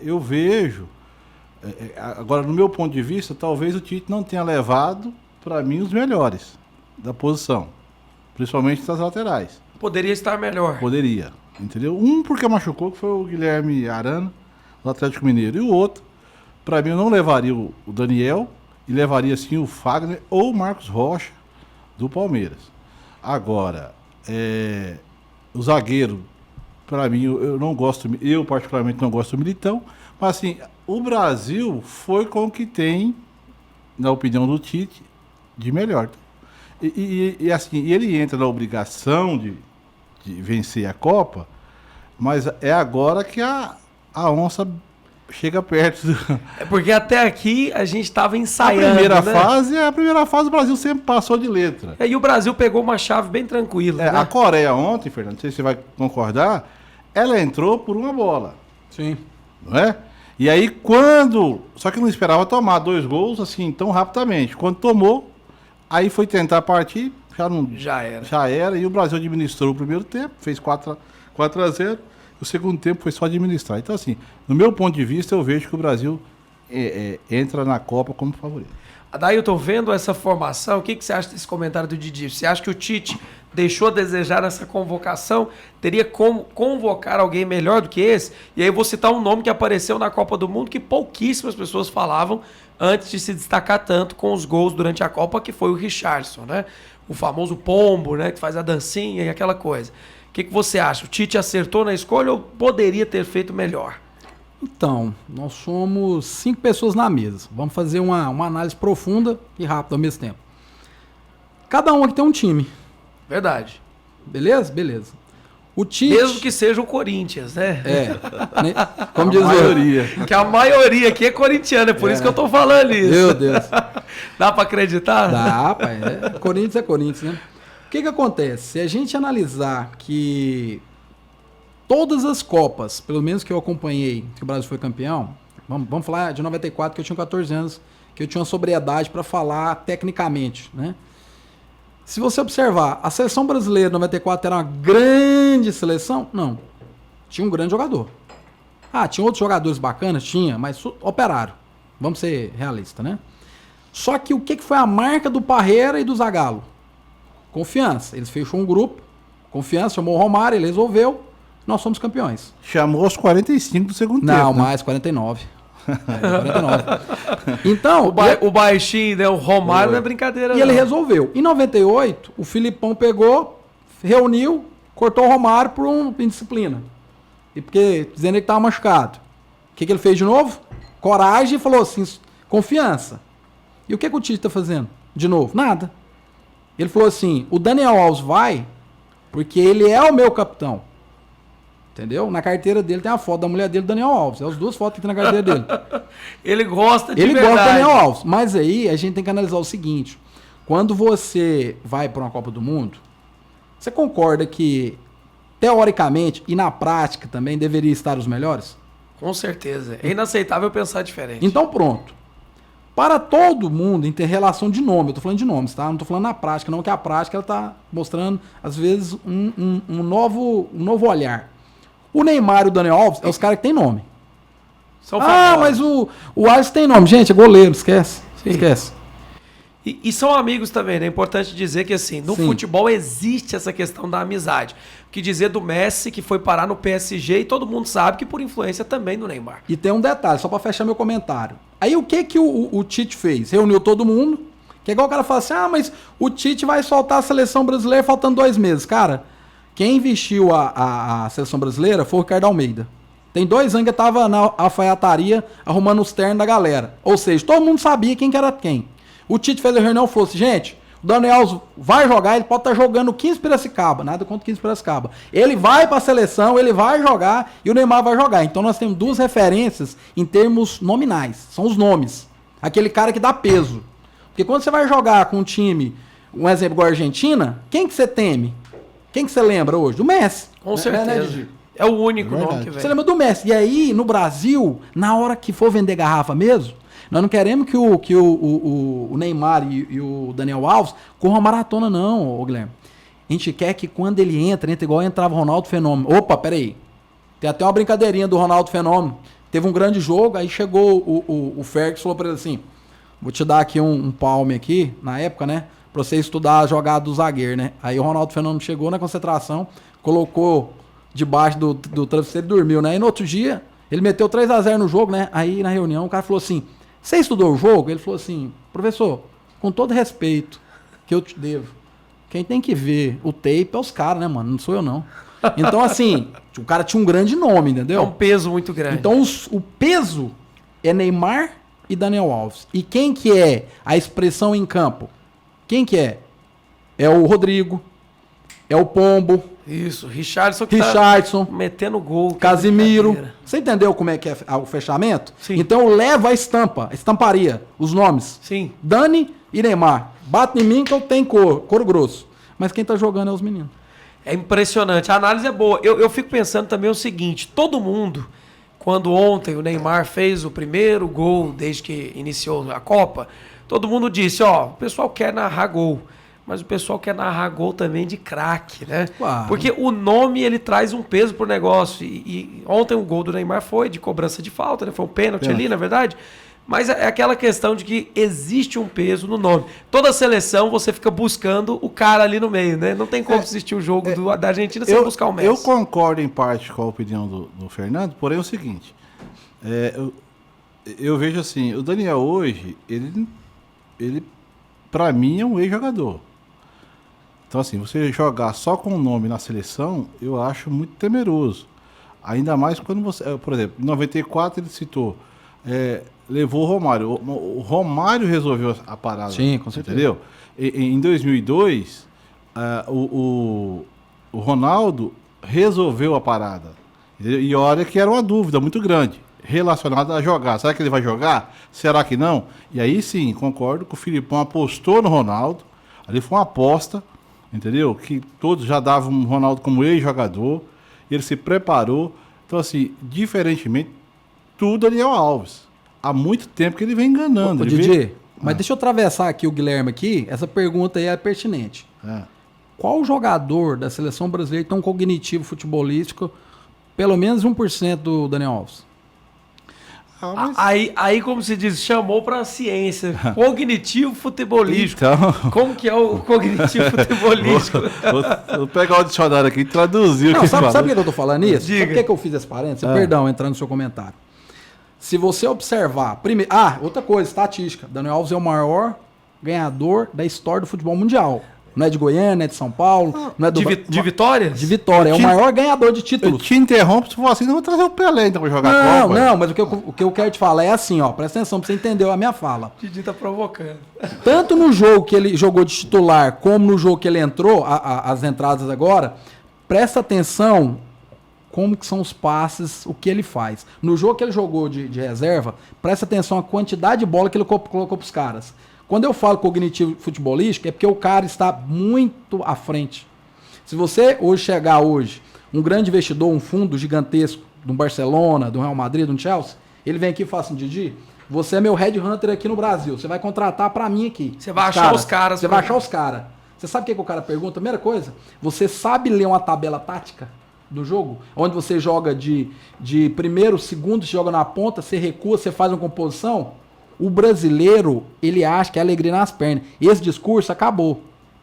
eu vejo, agora no meu ponto de vista, talvez o Tite não tenha levado, para mim, os melhores da posição, principalmente das laterais. Poderia estar melhor. Poderia, entendeu? Um porque machucou, que foi o Guilherme Arana, do Atlético Mineiro, e o outro, para mim, eu não levaria o Daniel, e levaria sim o Fagner ou o Marcos Rocha, do Palmeiras. Agora, o zagueiro, para mim, eu particularmente não gosto do Militão, mas assim, o Brasil foi com o que tem, na opinião do Tite, de melhor. E assim, ele entra na obrigação de vencer a Copa, mas é agora que a onça chega perto. É porque até aqui a gente estava ensaiando, a primeira fase o Brasil sempre passou de letra. E o Brasil pegou uma chave bem tranquila. A Coreia ontem, Fernando, não sei se você vai concordar, ela entrou por uma bola. Sim. Não é? E aí só que não esperava tomar 2 gols assim tão rapidamente. Quando tomou, aí foi tentar partir, já era, e o Brasil administrou o primeiro tempo, fez 4-0. O segundo tempo foi só administrar. Então, assim, no meu ponto de vista, eu vejo que o Brasil entra na Copa como favorito. Adailton, vendo essa formação, o que você acha desse comentário do Didi? Você acha que o Tite deixou a desejar nessa convocação? Teria como convocar alguém melhor do que esse? E aí eu vou citar um nome que apareceu na Copa do Mundo que pouquíssimas pessoas falavam antes de se destacar tanto com os gols durante a Copa, que foi o Richarlison, né? O famoso pombo, né? Que faz a dancinha e aquela coisa. O que você acha? O Tite acertou na escolha ou poderia ter feito melhor? Então, nós somos 5 pessoas na mesa. Vamos fazer uma análise profunda e rápida ao mesmo tempo. Cada um aqui tem um time. Verdade. Beleza? Beleza. O Tite... Mesmo que seja o Corinthians, né? Como diz a maioria. Que a maioria aqui é corintiana, é por isso que eu tô falando isso. Meu Deus. Dá pra acreditar? Dá, pai. Corinthians é Corinthians, né? O que acontece? Se a gente analisar que todas as Copas, pelo menos que eu acompanhei, que o Brasil foi campeão, vamos falar de 94, que eu tinha 14 anos, que eu tinha uma sobriedade para falar tecnicamente, né? Se você observar, a seleção brasileira de 94 era uma grande seleção? Não. Tinha um grande jogador. Tinha outros jogadores bacanas? Tinha, mas operário. Vamos ser realistas, né? Só que o que foi a marca do Parreira e do Zagallo? Confiança. Eles fechou um grupo, confiança, chamou o Romário, ele resolveu, nós somos campeões. Chamou aos 45 do segundo tempo. Não, mais 49. 49. Então, o baixinho, né, o Romário não é brincadeira. E ele resolveu. Em 98, o Filipão pegou, reuniu, cortou o Romário por indisciplina. E porque dizendo que estava machucado. O que ele fez de novo? Coragem e falou assim, confiança. E o que o Tite está fazendo? De novo? Nada. Ele falou assim, o Daniel Alves vai porque ele é o meu capitão. Entendeu? Na carteira dele tem a foto da mulher dele, Daniel Alves. É as 2 fotos que tem na carteira dele. Ele gosta de verdade. Ele gosta do Daniel Alves. Mas aí a gente tem que analisar o seguinte. Quando você vai para uma Copa do Mundo, você concorda que, teoricamente e na prática também, deveria estar os melhores? Com certeza. É inaceitável pensar diferente. Então pronto. Para todo mundo, em ter relação de nome, eu tô falando de nomes, tá? Não tô falando na prática, não, que a prática ela tá mostrando, às vezes, um novo olhar. O Neymar e o Daniel Alves é os caras que tem nome. São famosos. Mas o Alisson tem nome. Gente, é goleiro, esquece. Sim. Esquece. E são amigos também, né? É importante dizer que, assim, no futebol existe essa questão da amizade. O que dizer do Messi, que foi parar no PSG, e todo mundo sabe que por influência também do Neymar. E tem um detalhe, só pra fechar meu comentário. Aí o que o Tite fez? Reuniu todo mundo, que é igual o cara fala assim, mas o Tite vai soltar a seleção brasileira faltando 2 meses. Cara, quem vestiu a seleção brasileira foi o Ricardo Almeida. Tem 2 anos que tava na alfaiataria arrumando os ternos da galera. Ou seja, todo mundo sabia quem que era quem. O Tite fez a reunião e falou assim, gente, o Daniel Alves vai jogar, ele pode estar jogando 15 Piracicaba, nada contra 15 Piracicaba. Ele vai para a seleção, ele vai jogar e o Neymar vai jogar. Então nós temos 2 referências em termos nominais, são os nomes. Aquele cara que dá peso. Porque quando você vai jogar com um time, um exemplo igual a Argentina, quem que você teme? Quem que você lembra hoje? Do Messi. Com certeza. É o único nome que vem. Você lembra do Messi. E aí, no Brasil, na hora que for vender garrafa mesmo, nós não queremos que o Neymar e o Daniel Alves corram maratona, não, Guilherme. A gente quer que quando ele entra igual entrava o Ronaldo Fenômeno. Opa, peraí. Tem até uma brincadeirinha do Ronaldo Fenômeno. teve um grande jogo, aí chegou o Ferguson e falou pra ele assim, vou te dar aqui um palme aqui, na época, né? Pra você estudar a jogada do zagueiro, né? Aí o Ronaldo Fenômeno chegou na concentração, colocou debaixo do travesseiro e dormiu, né? E no outro dia, ele meteu 3-0 no jogo, né? Aí na reunião o cara falou assim, você estudou o jogo? Ele falou assim, professor, com todo respeito que eu te devo, quem tem que ver o tape é os caras, né, mano? Não sou eu, não. Então, assim, o cara tinha um grande nome, entendeu? É um peso muito grande. Então, o peso é Neymar e Daniel Alves. E quem que é a expressão em campo? Quem que é? É o Rodrigo, é o Pombo, Isso, Richarlison que Richarlison, tá metendo gol. que Casimiro. brincadeira. Você entendeu como é que é o fechamento? Sim. Então, leva a estampa, a estamparia, os nomes. Sim. Dani e Neymar. Bate em mim que eu tenho couro grosso. Mas quem tá jogando é os meninos. É impressionante. A análise é boa. Eu fico pensando também o seguinte: todo mundo, quando ontem o Neymar fez o primeiro gol desde que iniciou a Copa, todo mundo disse, ó, o pessoal quer narrar gol. Mas o pessoal quer narrar gol também de craque, né? Claro. Porque o nome, ele traz um peso pro negócio. E ontem o gol do Neymar foi de cobrança de falta, né? Foi um pênalti ali, na verdade. Mas é aquela questão de que existe um peso no nome. Toda seleção você fica buscando o cara ali no meio, né? Não tem como assistir o jogo da Argentina sem buscar o Messi. Eu concordo em parte com a opinião do Fernando, porém é o seguinte, eu vejo assim, o Daniel hoje, ele para mim é um ex-jogador. Então assim, você jogar só com o nome na seleção, eu acho muito temeroso. Ainda mais quando você, por exemplo, em 94 ele citou, levou o Romário. O Romário resolveu a parada. Sim, com certeza. Entendeu? Em 2002, o Ronaldo resolveu a parada. Entendeu? E olha que era uma dúvida muito grande relacionada a jogar. Será que ele vai jogar? Será que não? E aí sim, concordo que o Filipão apostou no Ronaldo. Ali foi uma aposta, entendeu? Que todos já davam o Ronaldo como ex-jogador. Ele se preparou. Então, assim, diferentemente, tudo Daniel Alves. Há muito tempo que ele vem enganando. Ô, Didi, mas deixa eu atravessar aqui o Guilherme aqui. Essa pergunta aí é pertinente. Qual jogador da seleção brasileira tem um cognitivo futebolístico pelo menos 1% do Daniel Alves? Aí, como se diz, chamou pra ciência. Cognitivo futebolístico. Então, Como que é o cognitivo futebolístico? vou pegar o dicionário aqui e traduzir o Não, que sabe fala. por que eu tô falando isso? Diga. Sabe por que eu fiz esse parênteses? Perdão, entrando no seu comentário. Se você observar... Primeiro, outra coisa, estatística. Daniel Alves é o maior ganhador da história do futebol mundial. Não é de Goiânia, não é de São Paulo, não é do... De vitórias? De Vitória. É o maior ganhador de Eu títulos. te interrompo, se for assim, eu vou trazer o Pelé então pra jogar Não, Copa. não, mas o que eu quero te falar é assim, ó. Presta atenção pra você entender a minha fala. Didi tá provocando. Tanto no jogo que ele jogou de titular, como no jogo que ele entrou, as entradas agora, presta atenção como que são os passes, o que ele faz. No jogo que ele jogou de reserva, presta atenção a quantidade de bola que ele colocou pros caras. Quando eu falo cognitivo futebolístico, é porque o cara está muito à frente. Se você hoje chegar um grande investidor, um fundo gigantesco, de um Barcelona, do Real Madrid, de um Chelsea, ele vem aqui e fala assim, Didi, você é meu headhunter aqui no Brasil, você vai contratar pra mim aqui. Você vai achar os caras. Você vai achar os caras. Você sabe o que o cara pergunta? Primeira coisa, você sabe ler uma tabela tática do jogo? Onde você joga de primeiro, segundo, você joga na ponta, você recua, você faz uma composição? O brasileiro, ele acha que é alegria nas pernas. Esse discurso acabou.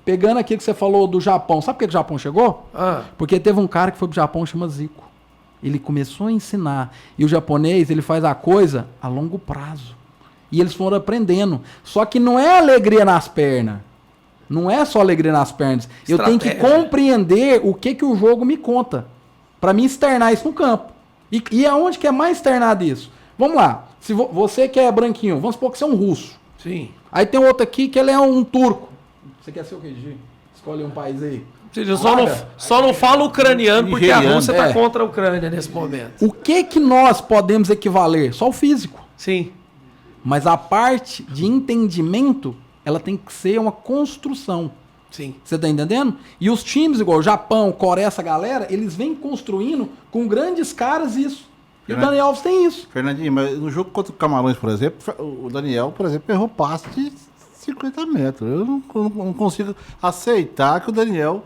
Pegando aqui que você falou do Japão. Sabe por que o Japão chegou? Porque teve um cara que foi pro Japão, chama Zico. Ele começou a ensinar. E o japonês, ele faz a coisa a longo prazo. E eles foram aprendendo. Só que não é alegria nas pernas. Não é só alegria nas pernas. Eu tenho que compreender o que o jogo me conta. Pra mim externar isso no campo. E aonde que é mais externado isso? Vamos lá. Se você que é branquinho, vamos supor que você é um russo. Sim. Aí tem outro aqui que ele é um turco. Você quer ser o quê, Gi? Escolhe um país aí. Só não fala ucraniano porque a Nigeriano. Rússia tá contra a Ucrânia nesse momento. O que nós podemos equivaler? Só o físico. Sim. Mas a parte de entendimento, ela tem que ser uma construção. Sim. Você tá entendendo? E os times, igual o Japão, Coreia, essa galera, eles vêm construindo com grandes caras isso. E o Daniel Alves tem isso. Fernandinho, mas no jogo contra o Camarões, por exemplo, o Daniel, por exemplo, errou passe de 50 metros. Eu não consigo aceitar que o Daniel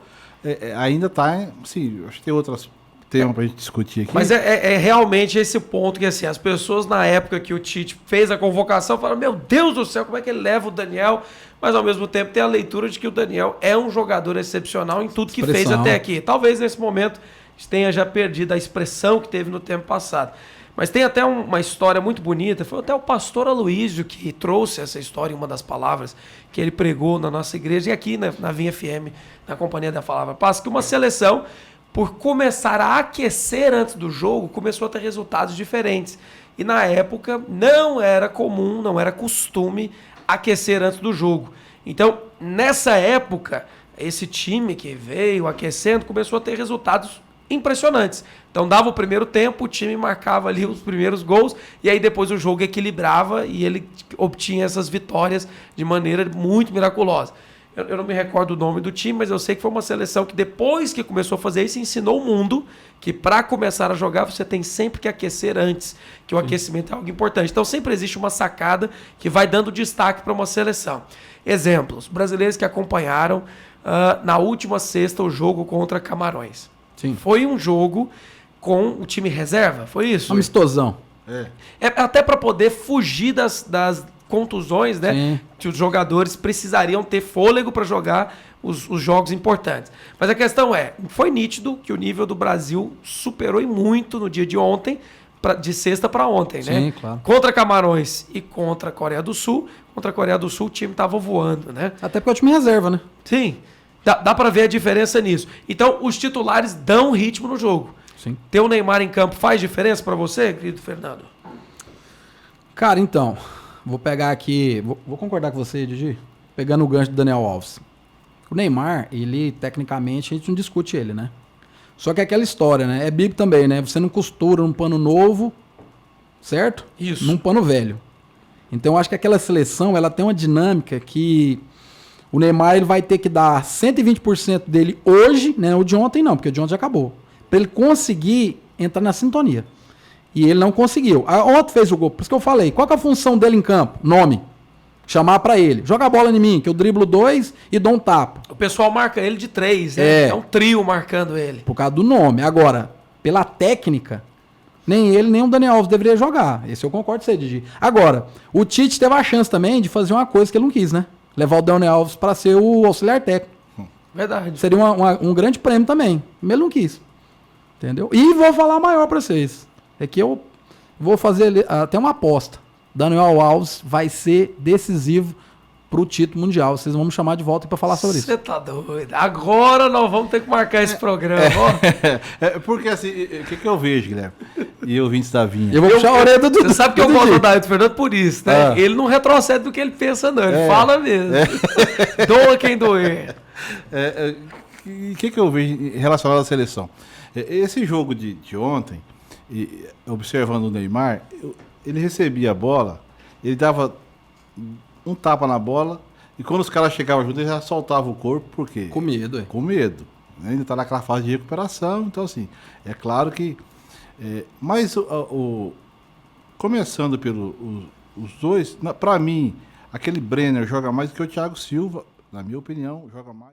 ainda está... Sim, acho que tem outras tema pra gente discutir aqui. Mas é realmente esse ponto que, assim, as pessoas na época que o Tite fez a convocação falaram, meu Deus do céu, como é que ele leva o Daniel? Mas, ao mesmo tempo, tem a leitura de que o Daniel é um jogador excepcional em tudo que fez até aqui. Talvez, nesse momento, tenha já perdido a expressão que teve no tempo passado. Mas tem até uma história muito bonita. Foi até o pastor Aloísio que trouxe essa história em uma das palavras que ele pregou na nossa igreja e aqui na Vinha FM, na Companhia da Palavra Paz, que uma seleção, por começar a aquecer antes do jogo, começou a ter resultados diferentes. E na época não era comum, não era costume aquecer antes do jogo. Então, nessa época, esse time que veio aquecendo começou a ter resultados impressionantes. Então dava o primeiro tempo, o time marcava ali os primeiros gols e aí depois o jogo equilibrava e ele obtinha essas vitórias de maneira muito miraculosa. Eu não me recordo o nome do time, mas eu sei que foi uma seleção que depois que começou a fazer isso, ensinou o mundo que para começar a jogar você tem sempre que aquecer antes, que o aquecimento é algo importante. Então sempre existe uma sacada que vai dando destaque para uma seleção. Exemplos, brasileiros que acompanharam na última sexta o jogo contra Camarões. Sim. Foi um jogo com o time reserva, foi isso? Amistosão. É até para poder fugir das contusões, né? Sim. Que os jogadores precisariam ter fôlego para jogar os jogos importantes. Mas a questão foi nítido que o nível do Brasil superou e muito no dia de ontem, de sexta para ontem, né? Sim, claro. Contra Camarões e contra a Coreia do Sul. Contra a Coreia do Sul o time estava voando, né? Até porque é o time reserva, né? Sim. Dá para ver a diferença nisso. Então, os titulares dão ritmo no jogo. Sim. Ter o Neymar em campo faz diferença para você, querido Fernando? Cara, então, vou pegar aqui, vou concordar com você, Didi, pegando o gancho do Daniel Alves. O Neymar, ele, tecnicamente, a gente não discute ele, né? Só que é aquela história, né? É bíblico também, né? Você não costura um pano novo, certo? Isso. Num pano velho. Então, eu acho que aquela seleção, ela tem uma dinâmica que o Neymar ele vai ter que dar 120% dele hoje, né? O de ontem não, porque o de ontem já acabou. Pra ele conseguir entrar na sintonia. E ele não conseguiu. Ontem fez o gol. Por isso que eu falei. Qual que é a função dele em campo? Nome. Chamar pra ele. Joga a bola em mim, que eu driblo 2 e dou um tapa. O pessoal marca ele de 3, né? É. Um trio marcando ele. Por causa do nome. Agora, pela técnica, nem ele, nem o Daniel Alves deveria jogar. Esse eu concordo com você, Didi. Agora, o Tite teve a chance também de fazer uma coisa que ele não quis, né? Levar o Daniel Alves para ser o auxiliar técnico. Verdade. Seria um grande prêmio também. Ele não quis. Entendeu? E vou falar maior para vocês. É que eu vou fazer até uma aposta. Daniel Alves vai ser decisivo pro título mundial. Vocês vão me chamar de volta para falar sobre isso. Você tá doido. Agora nós vamos ter que marcar esse programa. Ó. Porque assim, o que eu vejo, Guilherme? E ouvintes da Vinha. Eu vou puxar a orelha do Você sabe que eu do gosto Didi. do David Fernando por isso, né? Ah. Ele não retrocede do que ele pensa, não. Ele fala mesmo. Doa quem doer. O que eu vejo relacionado à seleção? Esse jogo de ontem, observando o Neymar, ele recebia a bola, ele dava um tapa na bola, e quando os caras chegavam junto, ele já soltava o corpo, por quê? Com medo, é. Com medo. Né? Ainda está naquela fase de recuperação, então assim, é claro que... mas começando pelos os dois, para mim, aquele Brenner joga mais do que o Thiago Silva, na minha opinião, joga mais.